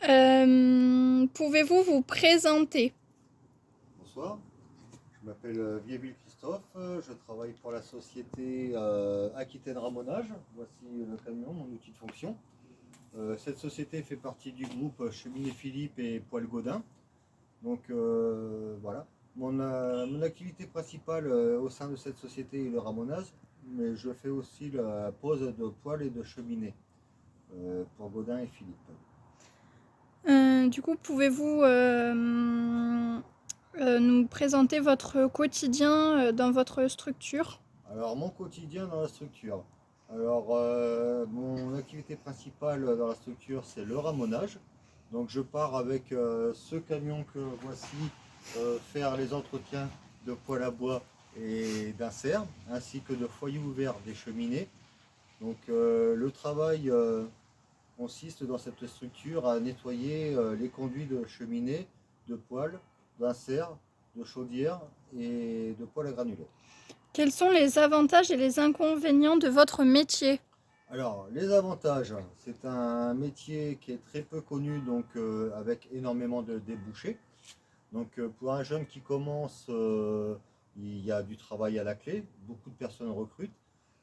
Pouvez-vous vous présenter? Bonsoir, je m'appelle Vieville Christophe, je travaille pour la société Aquitaine Ramonage. Voici le camion, mon outil de fonction. Cette société fait partie du groupe Cheminée Philippe et Poêle Gaudin. Donc voilà, mon activité principale au sein de cette société est le ramonage, mais je fais aussi la pose de poêle et de cheminée pour Gaudin et Philippe. Du coup, pouvez-vous nous présenter votre quotidien dans votre structure? Alors, mon quotidien dans la structure. Alors, mon activité principale dans la structure, c'est le ramonage. Donc, je pars avec ce camion que voici faire les entretiens de poêle à bois et d'insert, ainsi que de foyers ouverts des cheminées. Donc, le travail consiste dans cette structure à nettoyer les conduits de cheminée, de poêle, d'insert, de chaudière et de poêle à granulés. Quels sont les avantages et les inconvénients de votre métier? Alors, les avantages, c'est un métier qui est très peu connu, donc avec énormément de débouchés. Donc, pour un jeune qui commence, il y a du travail à la clé, beaucoup de personnes recrutent,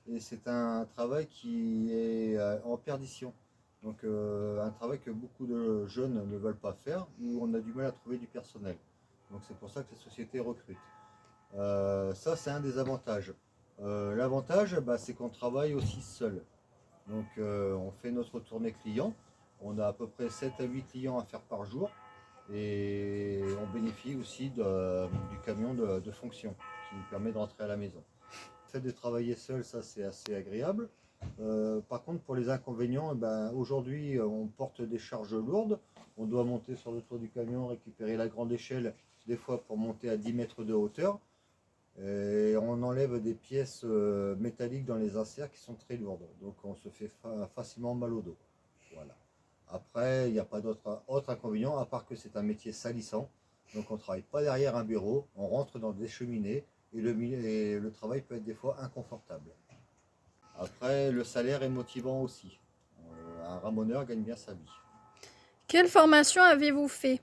et c'est un travail qui est en perdition. Donc, un travail que beaucoup de jeunes ne veulent pas faire, où on a du mal à trouver du personnel. Donc, c'est pour ça que les sociétés recrutent. Ça, c'est un des avantages. L'avantage, bah, c'est qu'on travaille aussi seul. Donc on fait notre tournée client. On a à peu près 7 à 8 clients à faire par jour. Et on bénéficie aussi du camion de fonction qui nous permet de rentrer à la maison. Le fait de travailler seul, ça c'est assez agréable. Par contre, pour les inconvénients, ben, aujourd'hui on porte des charges lourdes. On doit monter sur le toit du camion, récupérer la grande échelle, des fois pour monter à 10 mètres de hauteur. Et on enlève des pièces métalliques dans les inserts qui sont très lourdes. Donc on se fait facilement mal au dos. Voilà. Après, il n'y a pas d'autre inconvénient, à part que c'est un métier salissant. Donc on ne travaille pas derrière un bureau, on rentre dans des cheminées et le travail peut être des fois inconfortable. Après, le salaire est motivant aussi. Un ramoneur gagne bien sa vie. Quelle formation avez-vous fait?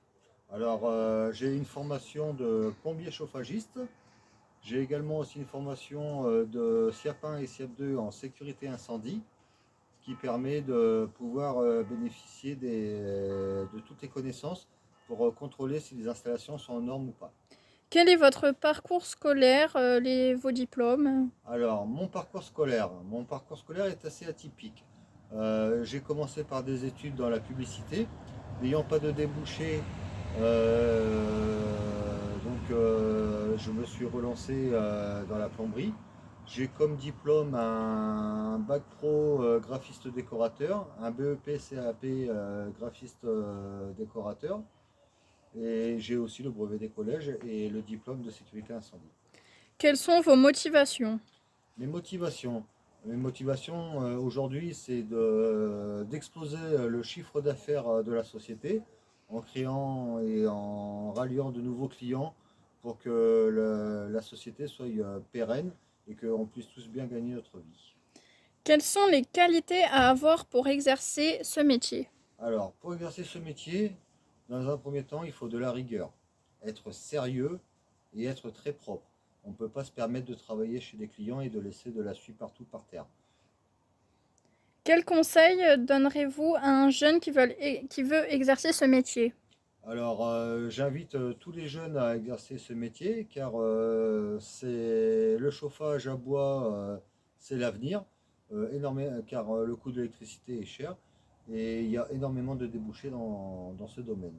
Alors, j'ai une formation de plombier chauffagiste. J'ai également aussi une formation de SIAP 1 et SIAP 2 en sécurité incendie, ce qui permet de pouvoir bénéficier de toutes les connaissances pour contrôler si les installations sont en normes ou pas. Quel est votre parcours scolaire, vos diplômes? Alors, mon parcours scolaire est assez atypique. J'ai commencé par des études dans la publicité, n'ayant pas de débouché, je me suis relancé dans la plomberie. J'ai comme diplôme un bac pro graphiste décorateur, un BEP CAP graphiste décorateur, et j'ai aussi le brevet des collèges et le diplôme de sécurité incendie. Quelles sont vos motivations? Mes motivations, mes motivations aujourd'hui, c'est d'exploser le chiffre d'affaires de la société en créant et en ralliant de nouveaux clients pour que la société soit pérenne et qu'on puisse tous bien gagner notre vie. Quelles sont les qualités à avoir pour exercer ce métier? Alors, pour exercer ce métier, dans un premier temps, il faut de la rigueur, être sérieux et être très propre. On ne peut pas se permettre de travailler chez des clients et de laisser de la suie partout par terre. Quel conseil donnerez-vous à un jeune qui veut exercer ce métier? Alors, j'invite tous les jeunes à exercer ce métier car c'est le chauffage à bois, c'est l'avenir, car le coût de l'électricité est cher et il y a énormément de débouchés dans ce domaine.